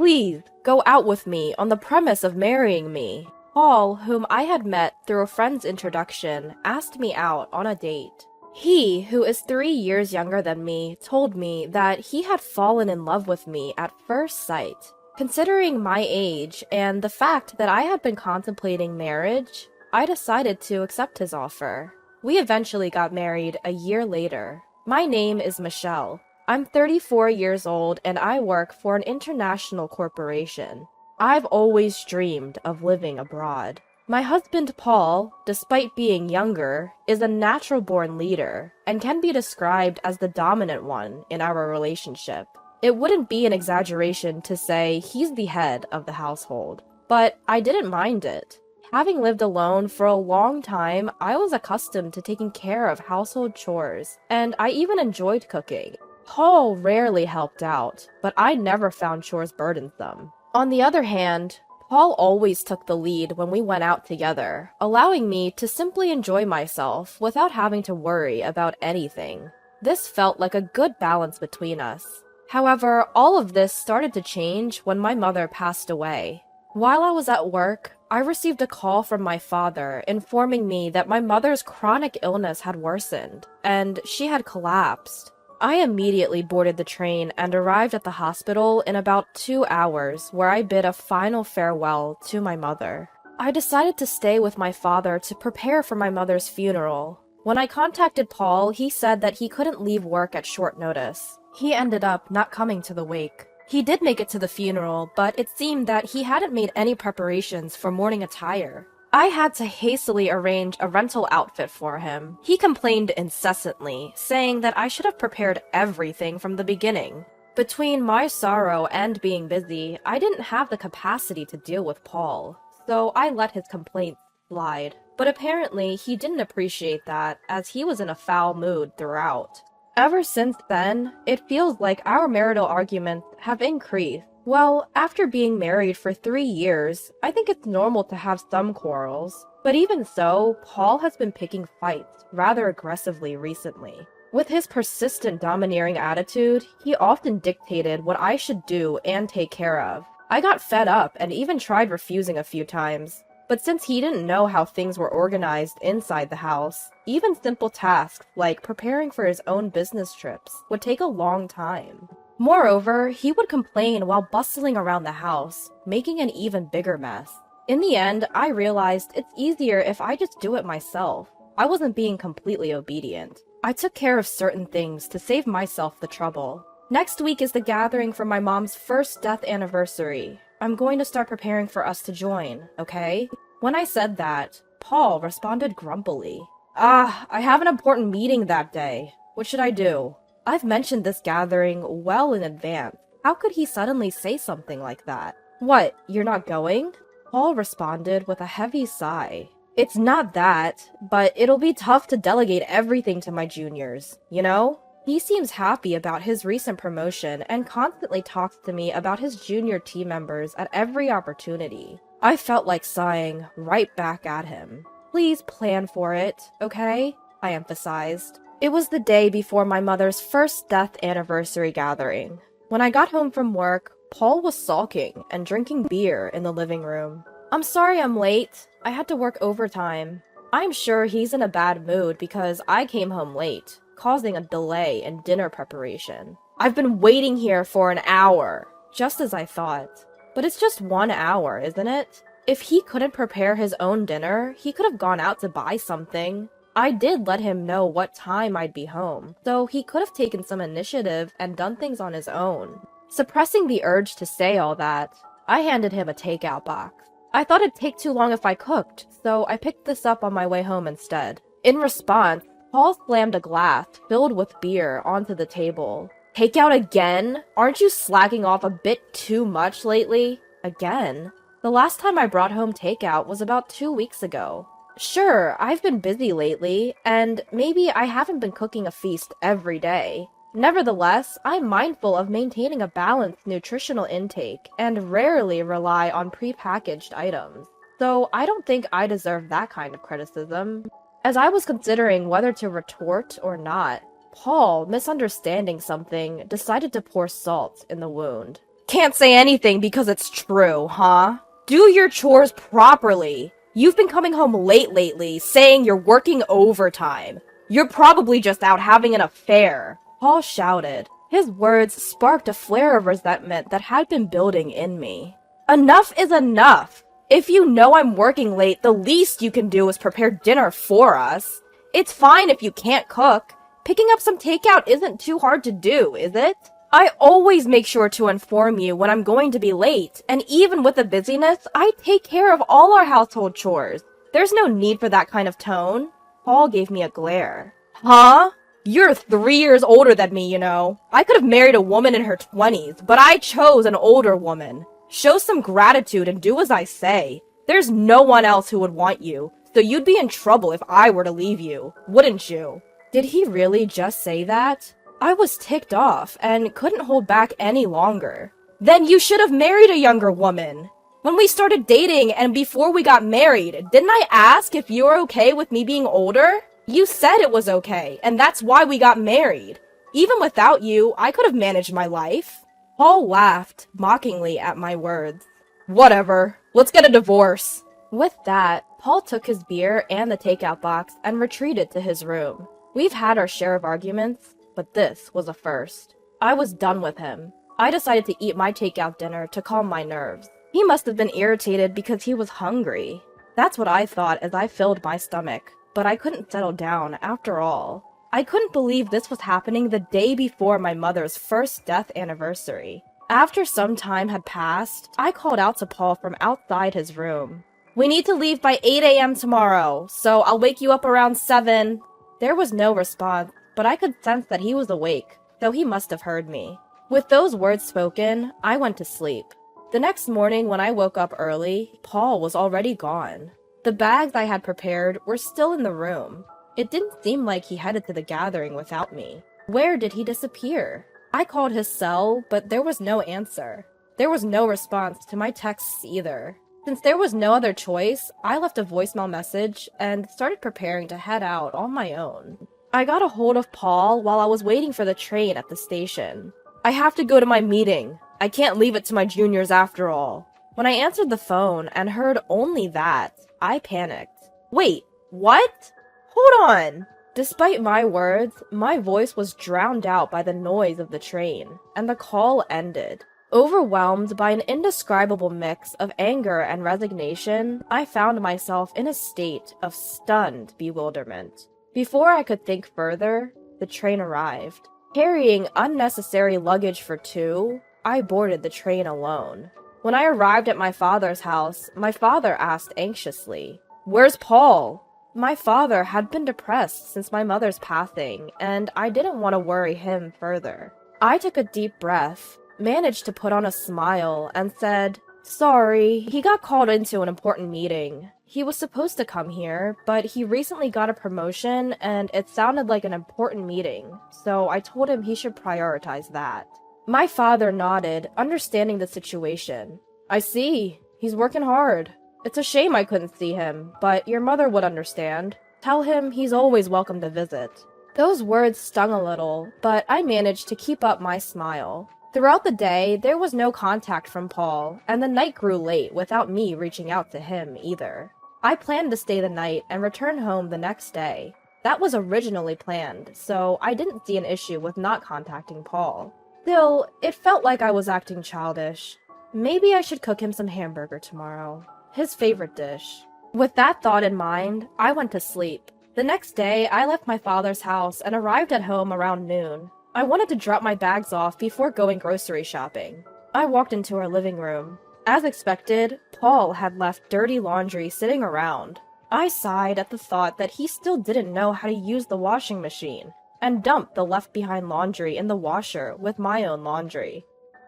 Please, go out with me on the premise of marrying me. Paul, whom I had met through a friend's introduction, asked me out on a date. He, who is 3 years younger than me, told me that he had fallen in love with me at first sight. Considering my age and the fact that I had been contemplating marriage, I decided to accept his offer. We eventually got married a year later. My name is Michelle. I'm 34 years old and I work for an international corporation. I've always dreamed of living abroad. My husband Paul, despite being younger, is a natural-born leader and can be described as the dominant one in our relationship. It wouldn't be an exaggeration to say he's the head of the household, but I didn't mind it. Having lived alone for a long time, I was accustomed to taking care of household chores, and I even enjoyed cooking. Paul rarely helped out, but I never found chores burdensome. On the other hand, Paul always took the lead when we went out together, allowing me to simply enjoy myself without having to worry about anything. This felt like a good balance between us. However, all of this started to change when my mother passed away. While I was at work, I received a call from my father informing me that my mother's chronic illness had worsened, and she had collapsed. I immediately boarded the train and arrived at the hospital in about 2 hours, where I bid a final farewell to my mother. I decided to stay with my father to prepare for my mother's funeral. When I contacted Paul, he said that he couldn't leave work at short notice. He ended up not coming to the wake. He did make it to the funeral, but it seemed that he hadn't made any preparations for mourning attire. I had to hastily arrange a rental outfit for him. He complained incessantly, saying that I should have prepared everything from the beginning. Between my sorrow and being busy, I didn't have the capacity to deal with Paul, so I let his complaints slide. But apparently, he didn't appreciate that, as he was in a foul mood throughout. Ever since then, it feels like our marital arguments have increased. Well, after being married for 3 years, I think it's normal to have some quarrels. But even so, Paul has been picking fights rather aggressively recently. With his persistent domineering attitude, he often dictated what I should do and take care of. I got fed up and even tried refusing a few times. But since he didn't know how things were organized inside the house, even simple tasks like preparing for his own business trips would take a long time. Moreover, he would complain while bustling around the house, making an even bigger mess. In the end, I realized it's easier if I just do it myself. I wasn't being completely obedient. I took care of certain things to save myself the trouble. Next week is the gathering for my mom's first death anniversary. I'm going to start preparing for us to join, okay? When I said that, Paul responded grumpily. I have an important meeting that day. What should I do? I've mentioned this gathering well in advance. How could he suddenly say something like that? What, you're not going? Paul responded with a heavy sigh. It's not that, but it'll be tough to delegate everything to my juniors, you know? He seems happy about his recent promotion and constantly talks to me about his junior team members at every opportunity. I felt like sighing right back at him. Please plan for it, okay? I emphasized. It was the day before my mother's first death anniversary gathering. When I got home from work, Paul was sulking and drinking beer in the living room. I'm sorry I'm late. I had to work overtime. I'm sure he's in a bad mood because I came home late, causing a delay in dinner preparation. I've been waiting here for an hour, just as I thought. But it's just 1 hour, isn't it? If he couldn't prepare his own dinner, he could have gone out to buy something. I did let him know what time I'd be home, so he could have taken some initiative and done things on his own. Suppressing the urge to say all that, I handed him a takeout box. I thought it'd take too long if I cooked, so I picked this up on my way home instead. In response, Paul slammed a glass filled with beer onto the table. Takeout again? Aren't you slacking off a bit too much lately? Again? The last time I brought home takeout was about 2 weeks ago. Sure, I've been busy lately, and maybe I haven't been cooking a feast every day. Nevertheless, I'm mindful of maintaining a balanced nutritional intake and rarely rely on prepackaged items. So I don't think I deserve that kind of criticism. As I was considering whether to retort or not, Paul, misunderstanding something, decided to pour salt in the wound. Can't say anything because it's true, huh? Do your chores properly. You've been coming home late lately, saying you're working overtime. You're probably just out having an affair, Paul shouted. His words sparked a flare of resentment that had been building in me. Enough is enough. If you know I'm working late, the least you can do is prepare dinner for us. It's fine if you can't cook. Picking up some takeout isn't too hard to do, is it? I always make sure to inform you when I'm going to be late, and even with the busyness, I take care of all our household chores. There's no need for that kind of tone. Paul gave me a glare. Huh? You're 3 years older than me, you know. I could have married a woman in her 20s, but I chose an older woman. Show some gratitude and do as I say. There's no one else who would want you, so you'd be in trouble if I were to leave you, wouldn't you? Did he really just say that? I was ticked off and couldn't hold back any longer. Then you should have married a younger woman. When we started dating and before we got married, didn't I ask if you were okay with me being older? You said it was okay, and that's why we got married. Even without you, I could have managed my life. Paul laughed mockingly at my words. Whatever, let's get a divorce. With that, Paul took his beer and the takeout box and retreated to his room. We've had our share of arguments, but this was a first. I was done with him. I decided to eat my takeout dinner to calm my nerves. He must have been irritated because he was hungry. That's what I thought as I filled my stomach, but I couldn't settle down after all. I couldn't believe this was happening the day before my mother's first death anniversary. After some time had passed, I called out to Paul from outside his room. We need to leave by 8 a.m. tomorrow, so I'll wake you up around 7. There was no response, but I could sense that he was awake, so he must have heard me. With those words spoken, I went to sleep. The next morning when I woke up early, Paul was already gone. The bags I had prepared were still in the room. It didn't seem like he headed to the gathering without me. Where did he disappear? I called his cell, but there was no answer. There was no response to my texts either. Since there was no other choice, I left a voicemail message and started preparing to head out on my own. I got a hold of Paul while I was waiting for the train at the station. I have to go to my meeting. I can't leave it to my juniors after all. When I answered the phone and heard only that, I panicked. Wait, what? Hold on! Despite my words, my voice was drowned out by the noise of the train, and the call ended. Overwhelmed by an indescribable mix of anger and resignation, I found myself in a state of stunned bewilderment. Before I could think further, the train arrived. Carrying unnecessary luggage for two, I boarded the train alone. When I arrived at my father's house, my father asked anxiously, "Where's Paul?" My father had been depressed since my mother's passing, and I didn't want to worry him further. I took a deep breath, managed to put on a smile, and said, "Sorry, he got called into an important meeting. He was supposed to come here, but he recently got a promotion and it sounded like an important meeting, so I told him he should prioritize that." My father nodded, understanding the situation. "I see. He's working hard. It's a shame I couldn't see him, but your mother would understand. Tell him he's always welcome to visit." Those words stung a little, but I managed to keep up my smile. Throughout the day, there was no contact from Paul, and the night grew late without me reaching out to him either. I planned to stay the night and return home the next day. That was originally planned, so I didn't see an issue with not contacting Paul. Still, it felt like I was acting childish. Maybe I should cook him some hamburger tomorrow. His favorite dish. With that thought in mind, I went to sleep. The next day, I left my father's house and arrived at home around noon. I wanted to drop my bags off before going grocery shopping. I walked into our living room. As expected, Paul had left dirty laundry sitting around. I sighed at the thought that he still didn't know how to use the washing machine, and dumped the left-behind laundry in the washer with my own laundry.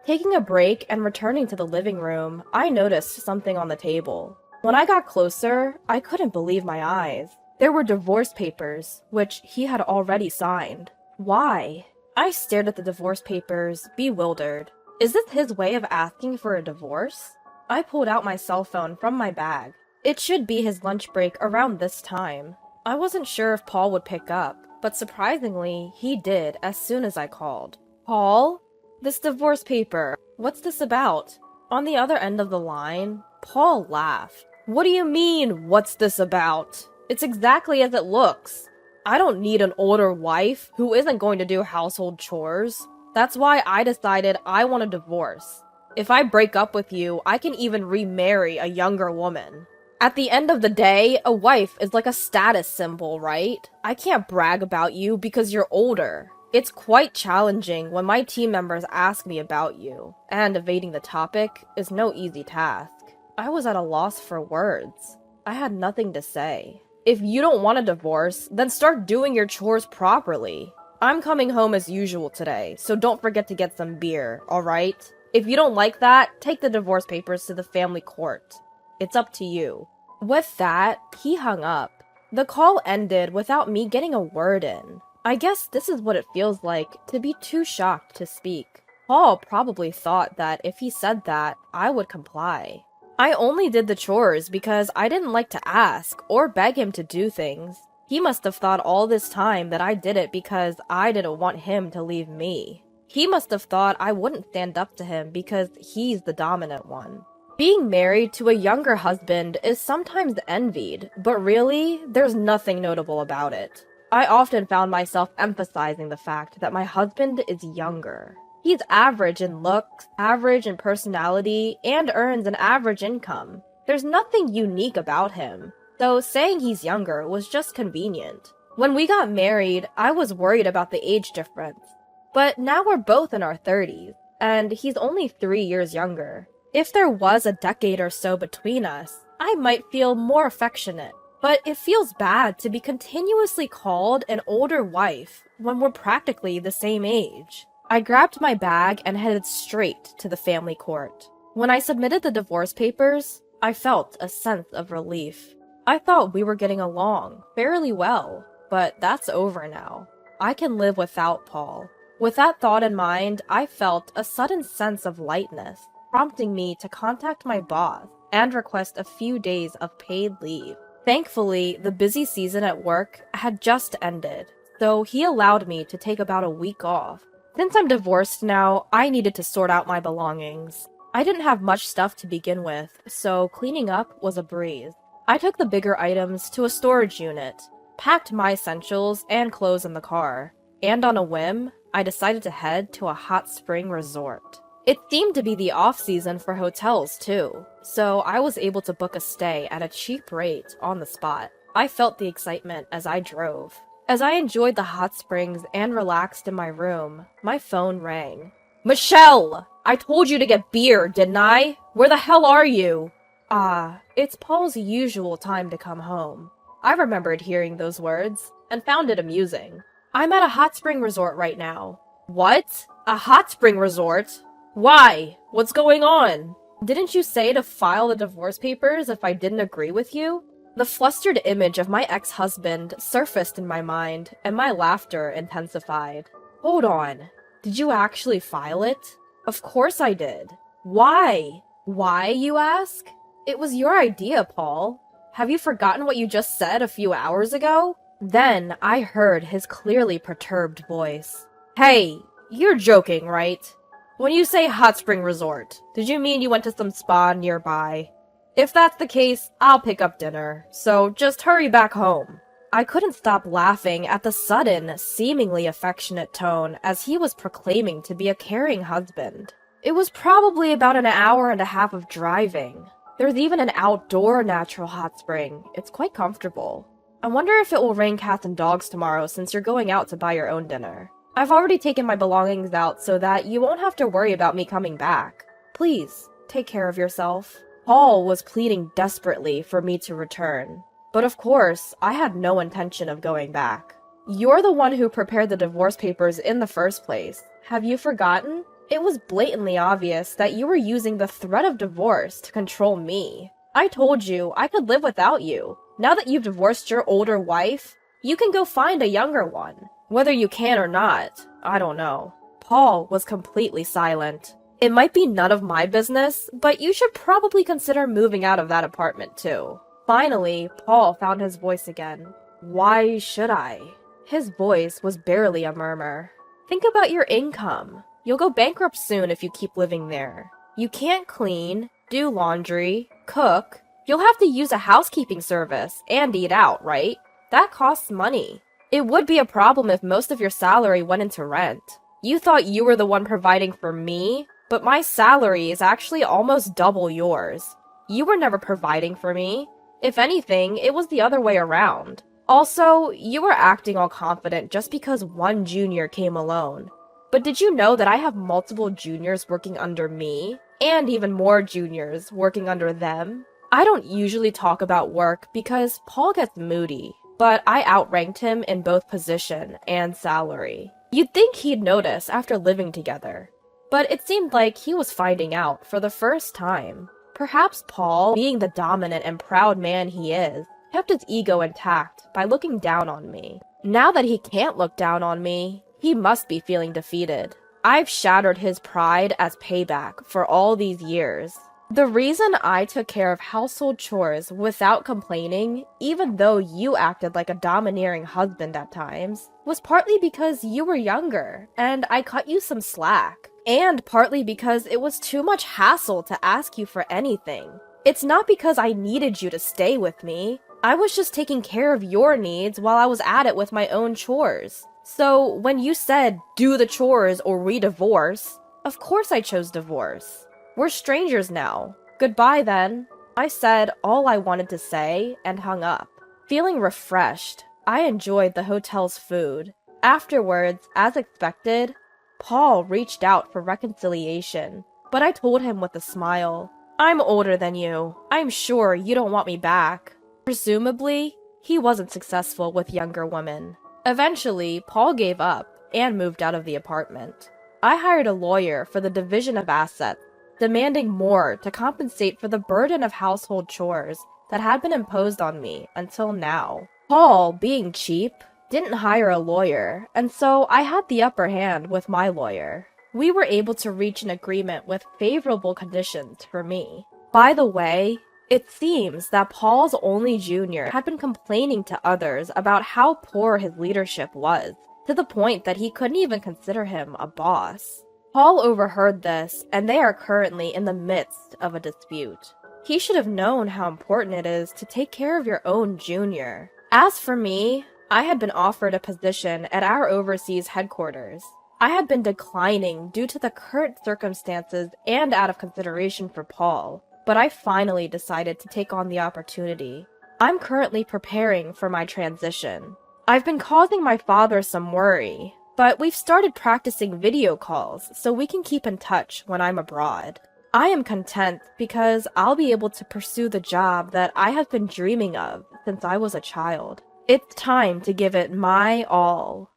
Taking a break and returning to the living room, I noticed something on the table. When I got closer, I couldn't believe my eyes. There were divorce papers, which he had already signed. Why? I stared at the divorce papers, bewildered. Is this his way of asking for a divorce? I pulled out my cell phone from my bag. It should be his lunch break around this time. I wasn't sure if Paul would pick up, but surprisingly, he did as soon as I called. "Paul? This divorce paper. What's this about? On the other end of the line, Paul laughed. What do you mean, what's this about? It's exactly as it looks. I don't need an older wife who isn't going to do household chores. That's why I decided I want a divorce. If I break up with you, I can even remarry a younger woman. At the end of the day, a wife is like a status symbol, right? I can't brag about you because you're older. It's quite challenging when my team members ask me about you, and evading the topic is no easy task. I was at a loss for words. I had nothing to say. If you don't want a divorce, then start doing your chores properly. I'm coming home as usual today, so don't forget to get some beer, alright? If you don't like that, take the divorce papers to the family court. It's up to you. With that, he hung up. The call ended without me getting a word in. I guess this is what it feels like to be too shocked to speak. Paul probably thought that if he said that, I would comply. I only did the chores because I didn't like to ask or beg him to do things. He must have thought all this time that I did it because I didn't want him to leave me. He must have thought I wouldn't stand up to him because he's the dominant one. Being married to a younger husband is sometimes envied, but really, there's nothing notable about it. I often found myself emphasizing the fact that my husband is younger. He's average in looks, average in personality, and earns an average income. There's nothing unique about him, so saying he's younger was just convenient. When we got married, I was worried about the age difference. But now we're both in our 30s, and he's only 3 years younger. If there was a decade or so between us, I might feel more affectionate. But it feels bad to be continuously called an older wife when we're practically the same age. I grabbed my bag and headed straight to the family court. When I submitted the divorce papers, I felt a sense of relief. I thought we were getting along fairly well, but that's over now. I can live without Paul. With that thought in mind, I felt a sudden sense of lightness, prompting me to contact my boss and request a few days of paid leave. Thankfully, the busy season at work had just ended, so he allowed me to take about a week off. Since I'm divorced now, I needed to sort out my belongings. I didn't have much stuff to begin with, so cleaning up was a breeze. I took the bigger items to a storage unit, packed my essentials and clothes in the car, and on a whim, I decided to head to a hot spring resort. It seemed to be the off-season for hotels too, so I was able to book a stay at a cheap rate on the spot. I felt the excitement as I drove. As I enjoyed the hot springs and relaxed in my room, my phone rang. Michelle! I told you to get beer, didn't I? Where the hell are you? It's Paul's usual time to come home. I remembered hearing those words, and found it amusing. I'm at a hot spring resort right now. What? A hot spring resort? Why? What's going on? Didn't you say to file the divorce papers if I didn't agree with you? The flustered image of my ex-husband surfaced in my mind, and my laughter intensified. Hold on. Did you actually file it? Of course I did. Why? Why, you ask? It was your idea, Paul. Have you forgotten what you just said a few hours ago? Then I heard his clearly perturbed voice. Hey, you're joking, right? When you say hot spring resort, did you mean you went to some spa nearby? If that's the case, I'll pick up dinner, so just hurry back home. I couldn't stop laughing at the sudden, seemingly affectionate tone as he was proclaiming to be a caring husband. It was probably about an hour and a half of driving. There's even an outdoor natural hot spring. It's quite comfortable. I wonder if it will rain cats and dogs tomorrow since you're going out to buy your own dinner. I've already taken my belongings out so that you won't have to worry about me coming back. Please, take care of yourself. Paul was pleading desperately for me to return. But of course, I had no intention of going back. You're the one who prepared the divorce papers in the first place. Have you forgotten? It was blatantly obvious that you were using the threat of divorce to control me. I told you I could live without you. Now that you've divorced your older wife, you can go find a younger one. Whether you can or not, I don't know. Paul was completely silent. It might be none of my business, but you should probably consider moving out of that apartment too. Finally, Paul found his voice again. Why should I? His voice was barely a murmur. Think about your income. You'll go bankrupt soon if you keep living there. You can't clean, do laundry, cook. You'll have to use a housekeeping service and eat out, right? That costs money. It would be a problem if most of your salary went into rent. You thought you were the one providing for me, but my salary is actually almost double yours. You were never providing for me. If anything, it was the other way around. Also, you were acting all confident just because one junior came alone. But did you know that I have multiple juniors working under me, and even more juniors working under them? I don't usually talk about work because Paul gets moody, but I outranked him in both position and salary. You'd think he'd notice after living together, but it seemed like he was finding out for the first time. Perhaps Paul, being the dominant and proud man he is, kept his ego intact by looking down on me. Now that he can't look down on me, he must be feeling defeated. I've shattered his pride as payback for all these years. The reason I took care of household chores without complaining, even though you acted like a domineering husband at times, was partly because you were younger, and I cut you some slack. And partly because it was too much hassle to ask you for anything. It's not because I needed you to stay with me. I was just taking care of your needs while I was at it with my own chores. So when you said, do the chores or we divorce, of course I chose divorce. We're strangers now. Goodbye then. I said all I wanted to say and hung up. Feeling refreshed, I enjoyed the hotel's food. Afterwards, as expected, Paul reached out for reconciliation, but I told him with a smile, I'm older than you. I'm sure you don't want me back. Presumably, he wasn't successful with younger women. Eventually, Paul gave up and moved out of the apartment. I hired a lawyer for the division of assets, demanding more to compensate for the burden of household chores that had been imposed on me until now. Paul, being cheap, didn't hire a lawyer, and so I had the upper hand with my lawyer. We were able to reach an agreement with favorable conditions for me. By the way, it seems that Paul's only junior had been complaining to others about how poor his leadership was, to the point that he couldn't even consider him a boss. Paul overheard this, and they are currently in the midst of a dispute. He should have known how important it is to take care of your own junior. As for me, I had been offered a position at our overseas headquarters. I had been declining due to the current circumstances and out of consideration for Paul, but I finally decided to take on the opportunity. I'm currently preparing for my transition. I've been causing my father some worry, but we've started practicing video calls so we can keep in touch when I'm abroad. I am content because I'll be able to pursue the job that I have been dreaming of since I was a child. It's time to give it my all.